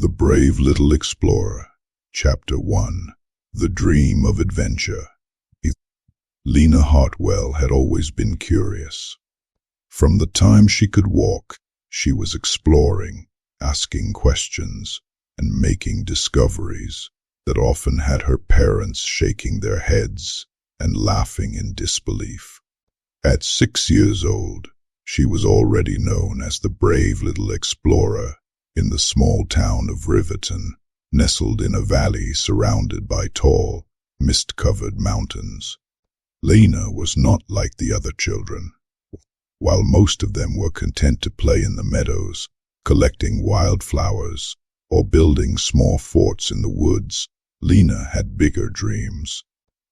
The Brave Little Explorer, Chapter 1, The Dream of Adventure. Lena Hartwell had always been curious. From the time she could walk, she was exploring, asking questions, and making discoveries that often had her parents shaking their heads and laughing in disbelief. At 6 years old, she was already known as the Brave Little Explorer in the small town of Riverton, nestled in a valley surrounded by tall, mist-covered mountains. Lena was not like the other children. While most of them were content to play in the meadows, collecting wildflowers, or building small forts in the woods, Lena had bigger dreams.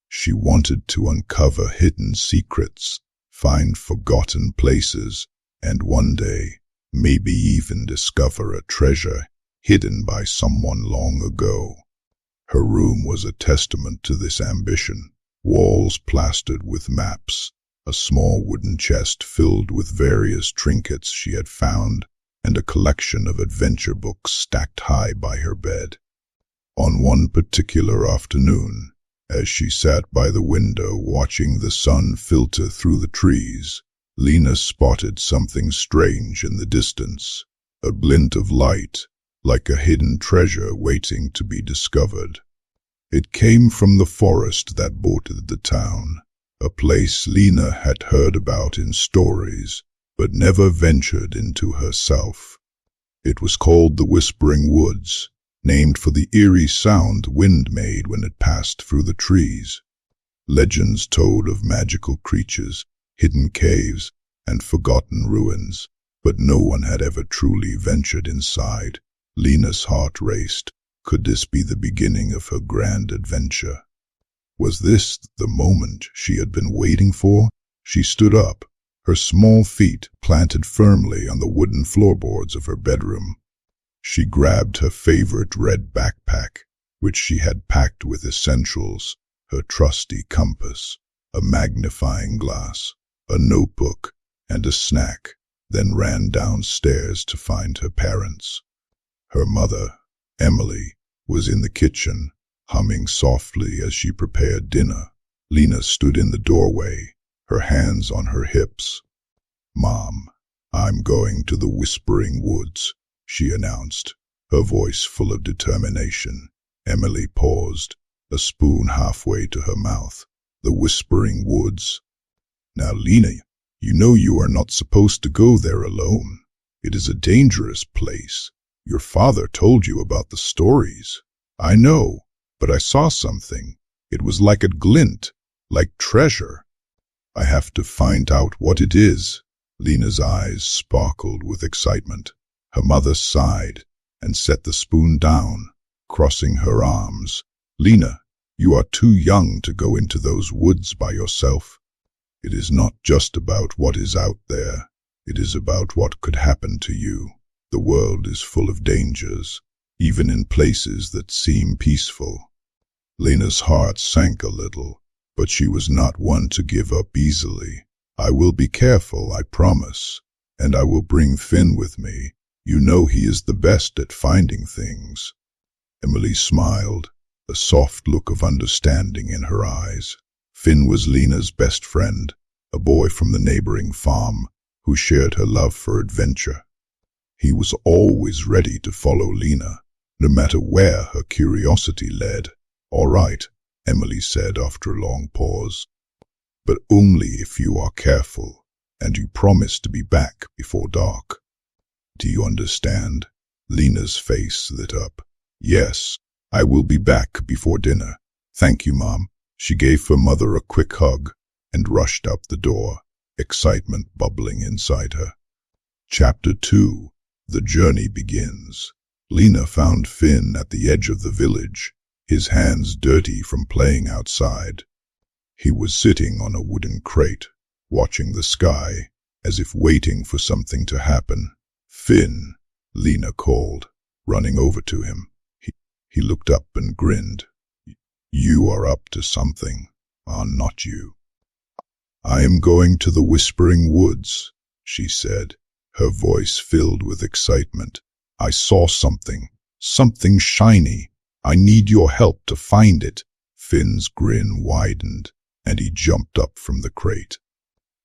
She wanted to uncover hidden secrets, find forgotten places, and one day, maybe even discover a treasure hidden by someone long ago. Her room was a testament to this ambition. Walls plastered with maps, a small wooden chest filled with various trinkets she had found, and a collection of adventure books stacked high by her bed. On one particular afternoon, as she sat by the window watching the sun filter through the trees, Lena spotted something strange in the distance, a glint of light, like a hidden treasure waiting to be discovered. It came from the forest that bordered the town, a place Lena had heard about in stories, but never ventured into herself. It was called the Whispering Woods, named for the eerie sound the wind made when it passed through the trees. Legends told of magical creatures, hidden caves, and forgotten ruins, but no one had ever truly ventured inside. Lena's heart raced. Could this be the beginning of her grand adventure? Was this the moment she had been waiting for? She stood up, her small feet planted firmly on the wooden floorboards of her bedroom. She grabbed her favorite red backpack, which she had packed with essentials, her trusty compass, a magnifying glass, a notebook, and a snack, then ran downstairs to find her parents. Her mother, Emily, was in the kitchen, humming softly as she prepared dinner. Lena stood in the doorway, her hands on her hips. "Mom, I'm going to the Whispering Woods," she announced, her voice full of determination. Emily paused, a spoon halfway to her mouth. "The Whispering Woods? Now, Lena, you know you are not supposed to go there alone. It is a dangerous place. Your father told you about the stories." "I know, but I saw something. It was like a glint, like treasure. I have to find out what it is." Lena's eyes sparkled with excitement. Her mother sighed and set the spoon down, crossing her arms. "Lena, you are too young to go into those woods by yourself. It is not just about what is out there. It is about what could happen to you. The world is full of dangers, even in places that seem peaceful." Lena's heart sank a little, but she was not one to give up easily. "I will be careful, I promise, and I will bring Finn with me. You know he is the best at finding things." Emily smiled, a soft look of understanding in her eyes. Finn was Lena's best friend, a boy from the neighboring farm who shared her love for adventure. He was always ready to follow Lena, no matter where her curiosity led. "All right," Emily said after a long pause, "but only if you are careful, and you promise to be back before dark. Do you understand?" Lena's face lit up. "Yes, I will be back before dinner. Thank you, Mom." She gave her mother a quick hug and rushed out the door, excitement bubbling inside her. Chapter 2. The Journey Begins. Lena found Finn at the edge of the village, his hands dirty from playing outside. He was sitting on a wooden crate, watching the sky, as if waiting for something to happen. "Finn," Lena called, running over to him. He looked up and grinned. "You are up to something, are not you?" "I am going to the Whispering Woods," she said, her voice filled with excitement. "I saw something, Something shiny. I need your help to find it." Finn's grin widened, and he jumped up from the crate.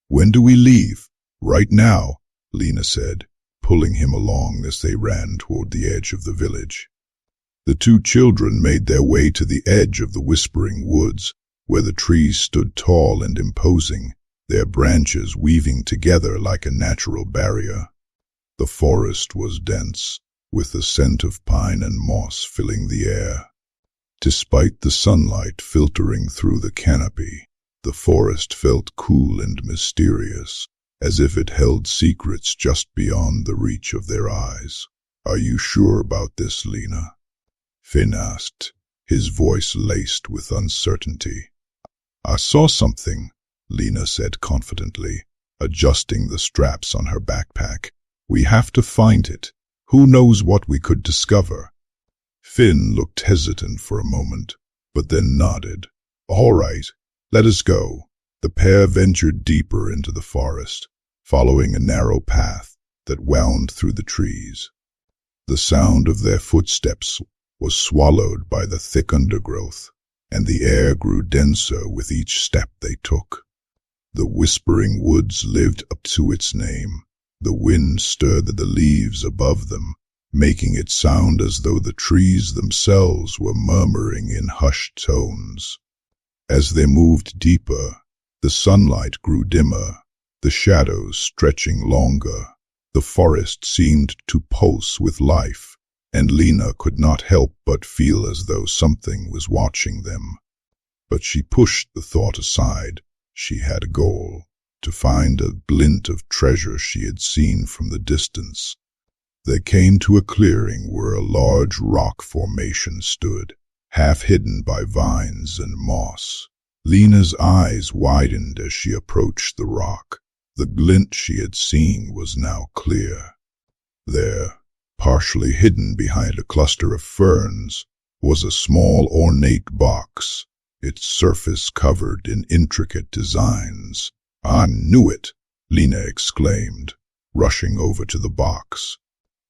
"When do we leave?" "Right now," Lena said, pulling him along as they ran toward the edge of the village. The two children made their way to the edge of the whispering woods, where the trees stood tall and imposing, their branches weaving together like a natural barrier. The forest was dense, with the scent of pine and moss filling the air. Despite the sunlight filtering through the canopy, the forest felt cool and mysterious, as if it held secrets just beyond the reach of their eyes. "Are you sure about this, Lena?" Finn asked, his voice laced with uncertainty. "I saw something," Lena said confidently, adjusting the straps on her backpack. "We have to find it. Who knows what we could discover?" Finn looked hesitant for a moment, but then nodded. "All right, let us go." The pair ventured deeper into the forest, following a narrow path that wound through the trees. The sound of their footsteps was swallowed by the thick undergrowth, and the air grew denser with each step they took. The whispering woods lived up to its name. The wind stirred the leaves above them, making it sound as though the trees themselves were murmuring in hushed tones. As they moved deeper, the sunlight grew dimmer, the shadows stretching longer. The forest seemed to pulse with life, and Lena could not help but feel as though something was watching them. But she pushed the thought aside. She had a goal: to find a glint of treasure she had seen from the distance. They came to a clearing where a large rock formation stood, half hidden by vines and moss. Lena's eyes widened as she approached the rock. The glint she had seen was now clear. There, partially hidden behind a cluster of ferns, was a small ornate box, its surface covered in intricate designs. "I knew it!" Lena exclaimed, rushing over to the box.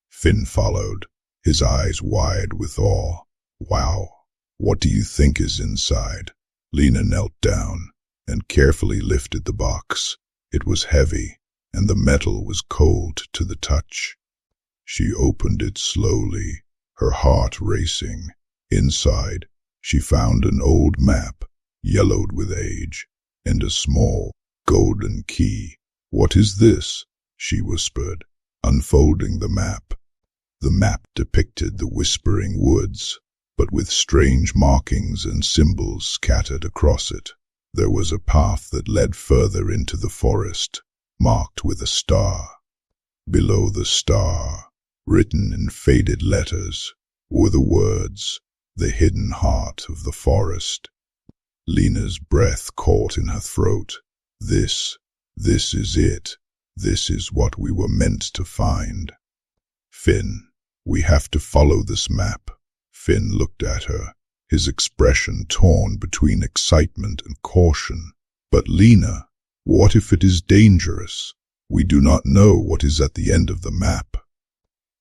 Finn followed, his eyes wide with awe. "Wow, what do you think is inside?" Lena knelt down and carefully lifted the box. It was heavy, and the metal was cold to the touch. She opened it slowly, her heart racing. Inside, she found an old map, yellowed with age, and a small golden key. "What is this?" she whispered, unfolding the map. The map depicted the whispering woods, but with strange markings and symbols scattered across it. There was a path that led further into the forest, marked with a star. Below the star, written in faded letters, were the words, "The hidden heart of the forest." Lena's breath caught in her throat. This is it. This is what we were meant to find. "Finn, we have to follow this map." Finn looked at her, his expression torn between excitement and caution. "But Lena, what if it is dangerous? We do not know what is at the end of the map."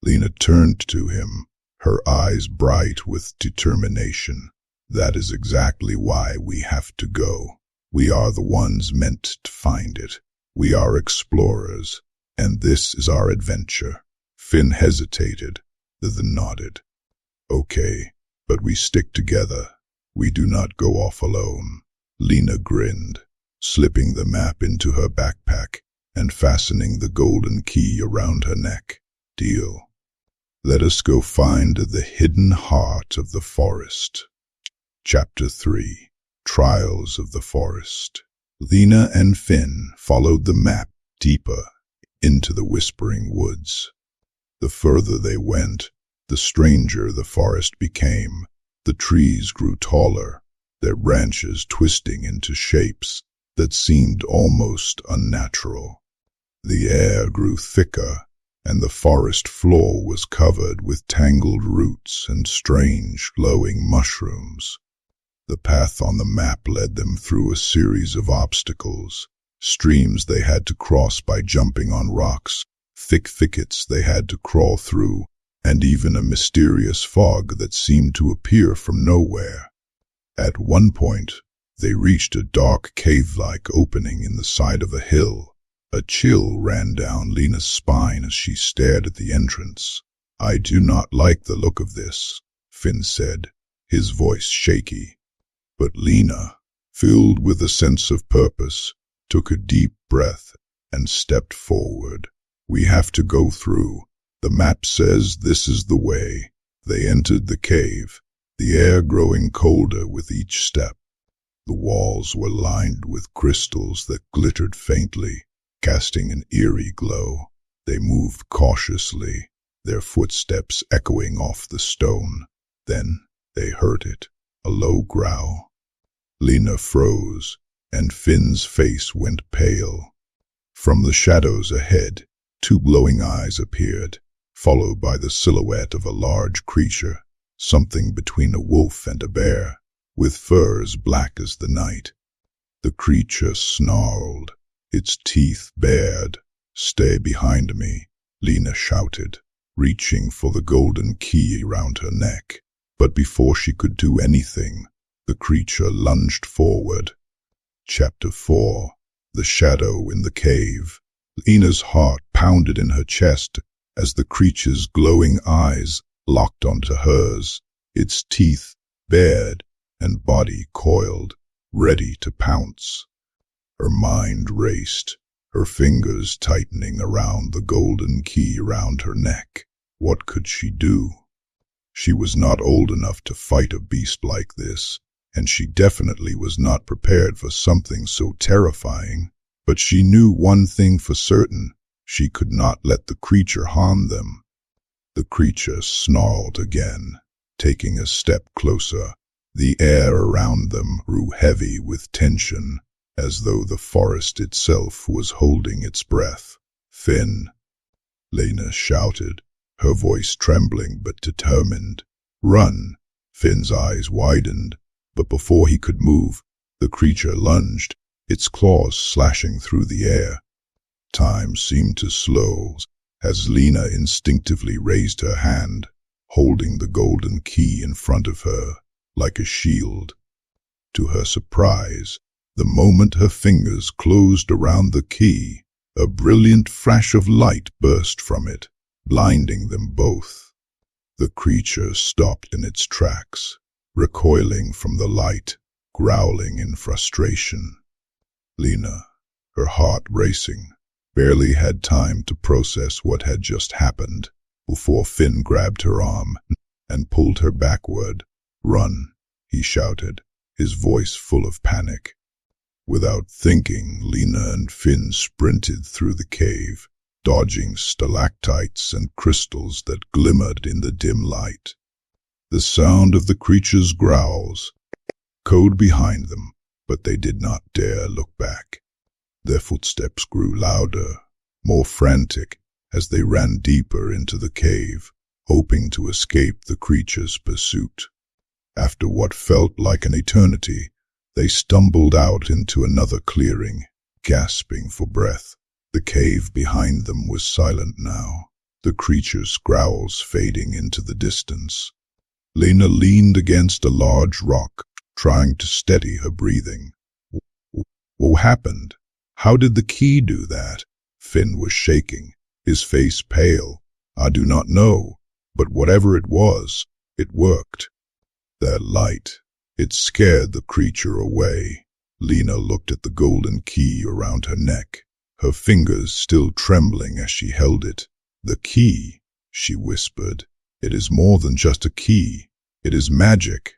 Lena turned to him, her eyes bright with determination. "That is exactly why we have to go. We are the ones meant to find it. We are explorers, and this is our adventure." Finn hesitated, then nodded. "Okay, but we stick together. We do not go off alone." Lena grinned, slipping the map into her backpack and fastening the golden key around her neck. "Deal. Let us go find the hidden heart of the forest." Chapter 3. Trials of the Forest. Lena and Finn followed the map deeper into the whispering woods. The further they went, the stranger the forest became. The trees grew taller, their branches twisting into shapes that seemed almost unnatural. The air grew thicker, and the forest floor was covered with tangled roots and strange glowing mushrooms. The path on the map led them through a series of obstacles, streams they had to cross by jumping on rocks, thick thickets they had to crawl through, and even a mysterious fog that seemed to appear from nowhere. At one point, they reached a dark cave-like opening in the side of a hill. A chill ran down Lena's spine as she stared at the entrance. "I do not like the look of this," Finn said, his voice shaky. But Lena, filled with a sense of purpose, took a deep breath and stepped forward. "We have to go through. The map says this is the way." They entered the cave, the air growing colder with each step. The walls were lined with crystals that glittered faintly, casting an eerie glow. They moved cautiously, their footsteps echoing off the stone. Then they heard it, a low growl. Lena froze, and Finn's face went pale. From the shadows ahead, two glowing eyes appeared, followed by the silhouette of a large creature, something between a wolf and a bear, with fur as black as the night. The creature snarled, its teeth bared. "Stay behind me," Lena shouted, reaching for the golden key around her neck. But before she could do anything, the creature lunged forward. Chapter 4. The Shadow in the Cave. Lena's heart pounded in her chest as the creature's glowing eyes locked onto hers, its teeth bared and body coiled, ready to pounce. Her mind raced, her fingers tightening around the golden key around her neck. What could she do? She was not old enough to fight a beast like this, and she definitely was not prepared for something so terrifying. But she knew one thing for certain: she could not let the creature harm them. The creature snarled again, taking a step closer. The air around them grew heavy with tension, as though the forest itself was holding its breath. "Finn," Lena shouted, her voice trembling but determined. "Run!" Finn's eyes widened, but before he could move, the creature lunged, its claws slashing through the air. Time seemed to slow as Lena instinctively raised her hand, holding the golden key in front of her like a shield. To her surprise, the moment her fingers closed around the key, a brilliant flash of light burst from it, blinding them both. The creature stopped in its tracks, recoiling from the light, growling in frustration. Lena, her heart racing, barely had time to process what had just happened before Finn grabbed her arm and pulled her backward. "Run," he shouted, his voice full of panic. Without thinking, Lena and Finn sprinted through the cave, dodging stalactites and crystals that glimmered in the dim light. The sound of the creature's growls echoed behind them, but they did not dare look back. Their footsteps grew louder, more frantic, as they ran deeper into the cave, hoping to escape the creature's pursuit. After what felt like an eternity, they stumbled out into another clearing, gasping for breath. The cave behind them was silent now, the creature's growls fading into the distance. Lena leaned against a large rock, trying to steady her breathing. "What happened? How did the key do that?" Finn was shaking, his face pale. "I do not know, but whatever it was, it worked." That light, it scared the creature away. Lena looked at the golden key around her neck, her fingers still trembling as she held it. "The key," she whispered. "It is more than just a key. It is magic."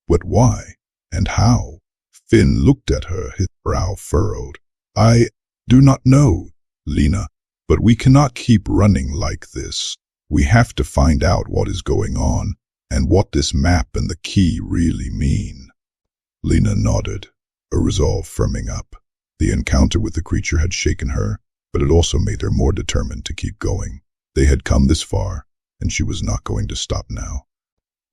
"But why? And how?" Finn looked at her, his brow furrowed. "I do not know, Lena, but we cannot keep running like this. We have to find out what is going on, and what this map and the key really mean." Lena nodded, her resolve firming up. The encounter with the creature had shaken her, but it also made her more determined to keep going. They had come this far, and she was not going to stop now.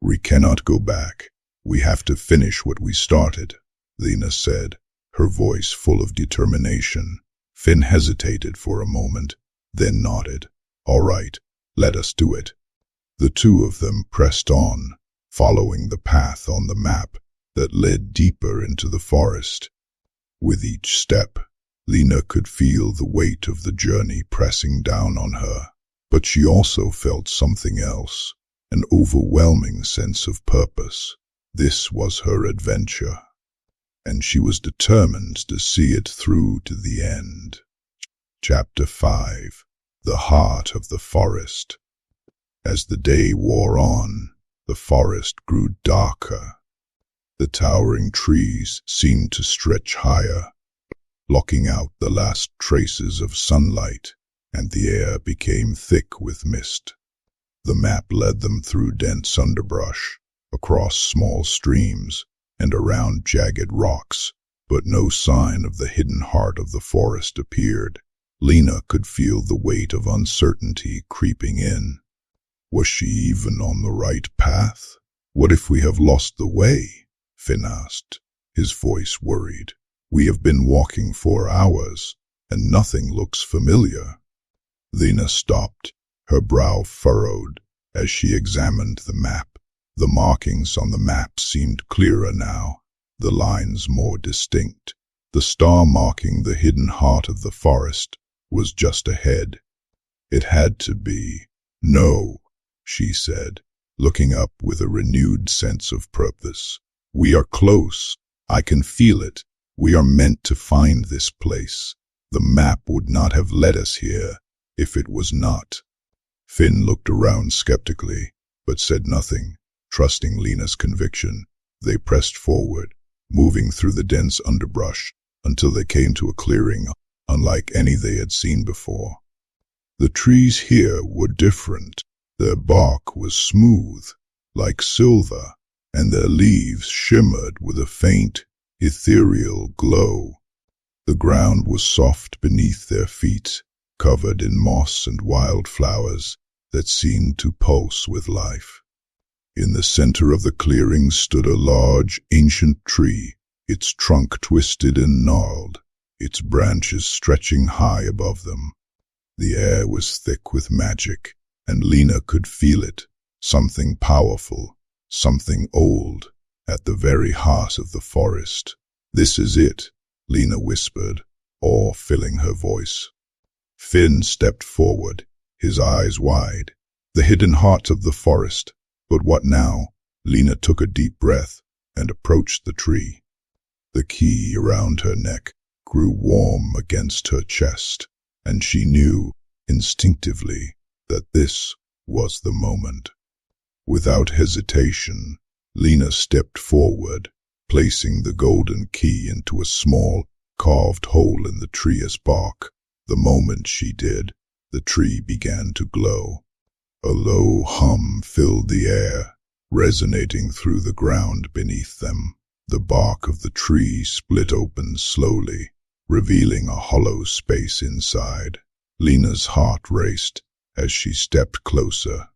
"We cannot go back. We have to finish what we started," Lena said, her voice full of determination. Finn hesitated for a moment, then nodded. "All right, let us do it." The two of them pressed on, following the path on the map that led deeper into the forest. With each step, Lena could feel the weight of the journey pressing down on her, but she also felt something else, an overwhelming sense of purpose. This was her adventure, and she was determined to see it through to the end. Chapter 5. The Heart of the Forest. As the day wore on, the forest grew darker. The towering trees seemed to stretch higher, blocking out the last traces of sunlight, and the air became thick with mist. The map led them through dense underbrush, across small streams, and around jagged rocks, but no sign of the hidden heart of the forest appeared. Lena could feel the weight of uncertainty creeping in. Was she even on the right path? What if we have lost the way? Finn asked, his voice worried. We have been walking for hours, and nothing looks familiar. Lena stopped, her brow furrowed, as she examined the map. The markings on the map seemed clearer now, the lines more distinct. The star marking the hidden heart of the forest was just ahead. It had to be. No, she said, looking up with a renewed sense of purpose. We are close. I can feel it. We are meant to find this place. The map would not have led us here if it was not. Finn looked around skeptically, but said nothing. Trusting Lena's conviction, they pressed forward, moving through the dense underbrush until they came to a clearing unlike any they had seen before. The trees here were different. Their bark was smooth, like silver, and their leaves shimmered with a faint, ethereal glow. The ground was soft beneath their feet, covered in moss and wildflowers that seemed to pulse with life. In the center of the clearing stood a large, ancient tree, its trunk twisted and gnarled, its branches stretching high above them. The air was thick with magic, and Lena could feel it, something powerful, something old, at the very heart of the forest. This is it, Lena whispered, awe filling her voice. Finn stepped forward, his eyes wide. The hidden heart of the forest. But what now? Lena took a deep breath and approached the tree. The key around her neck grew warm against her chest, and she knew, instinctively, that this was the moment. Without hesitation, Lena stepped forward, placing the golden key into a small, carved hole in the tree's bark. The moment she did, the tree began to glow. A low hum filled the air, resonating through the ground beneath them. The bark of the tree split open slowly, revealing a hollow space inside. Lena's heart raced as she stepped closer.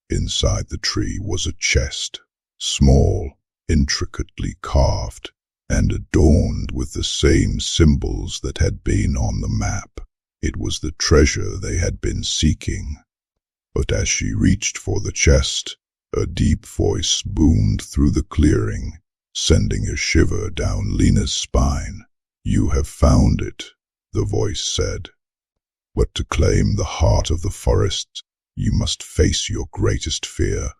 Inside the tree was a chest, small, intricately carved, and adorned with the same symbols that had been on the map. It was the treasure they had been seeking. But as she reached for the chest, a deep voice boomed through the clearing, sending a shiver down Lena's spine. You have found it, the voice said. But to claim the heart of the forest, you must face your greatest fear.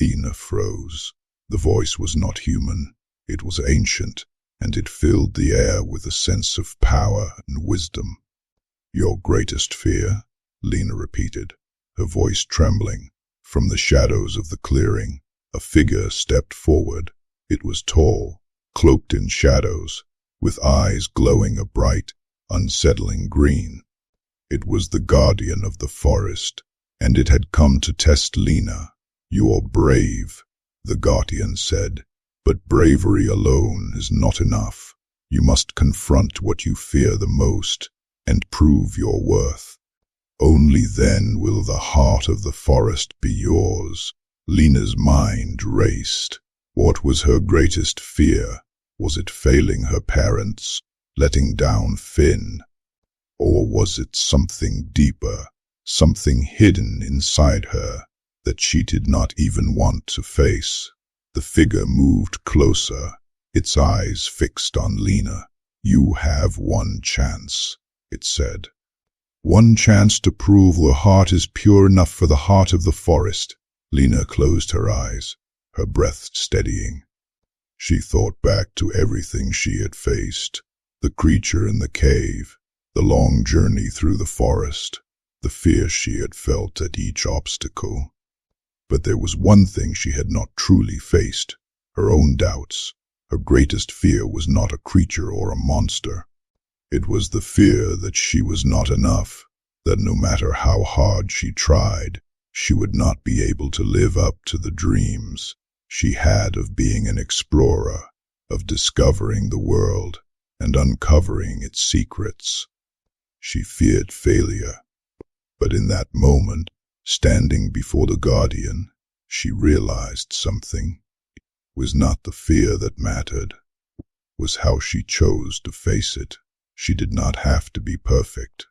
Lena froze. The voice was not human. It was ancient, and it filled the air with a sense of power and wisdom. Your greatest fear? Lena repeated, her voice trembling. From the shadows of the clearing, a figure stepped forward. It was tall, cloaked in shadows, with eyes glowing a bright, unsettling green. It was the guardian of the forest, and it had come to test Lena. You are brave, the guardian said, but bravery alone is not enough. You must confront what you fear the most and prove your worth. Only then will the heart of the forest be yours. Lena's mind raced. What was her greatest fear? Was it failing her parents, letting down Finn? Or was it something deeper, something hidden inside her that she did not even want to face. The figure moved closer, its eyes fixed on Lena. "You have one chance," it said. "One chance to prove your heart is pure enough for the heart of the forest." Lena closed her eyes, her breath steadying. She thought back to everything she had faced: the creature in the cave, the long journey through the forest, the fear she had felt at each obstacle. But there was one thing she had not truly faced: her own doubts. Her greatest fear was not a creature or a monster. It was the fear that she was not enough, that no matter how hard she tried, she would not be able to live up to the dreams she had of being an explorer, of discovering the world and uncovering its secrets. She feared failure, but in that moment, standing before the guardian, she realized something. It was not the fear that mattered, it was how she chose to face it. She did not have to be perfect.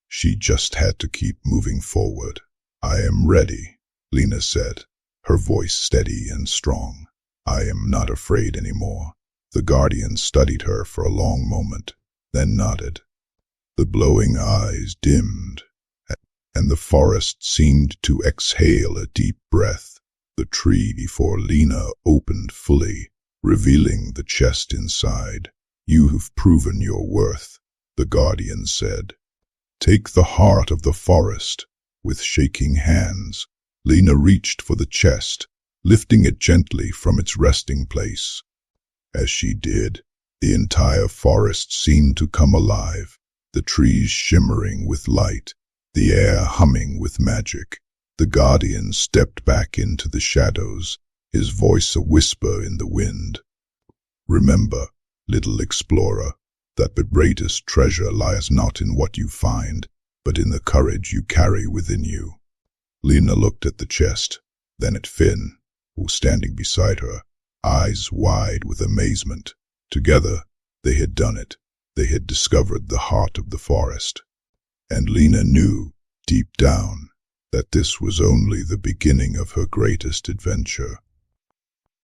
She just had to keep moving forward. "I am ready," Lena said, her voice steady and strong. "I am not afraid anymore." The guardian studied her for a long moment, then nodded. The glowing eyes dimmed, and the forest seemed to exhale a deep breath. The tree before Lena opened fully, revealing the chest inside. "You have proven your worth," the guardian said. "Take the heart of the forest." With shaking hands, Lena reached for the chest, lifting it gently from its resting place. As she did, the entire forest seemed to come alive, the trees shimmering with light, the air humming with magic. The guardian stepped back into the shadows, his voice a whisper in the wind. "Remember, little explorer, that the greatest treasure lies not in what you find, but in the courage you carry within you." Lena looked at the chest, then at Finn, who was standing beside her, eyes wide with amazement. Together, they had done it. They had discovered the heart of the forest. And Lena knew, deep down, that this was only the beginning of her greatest adventure.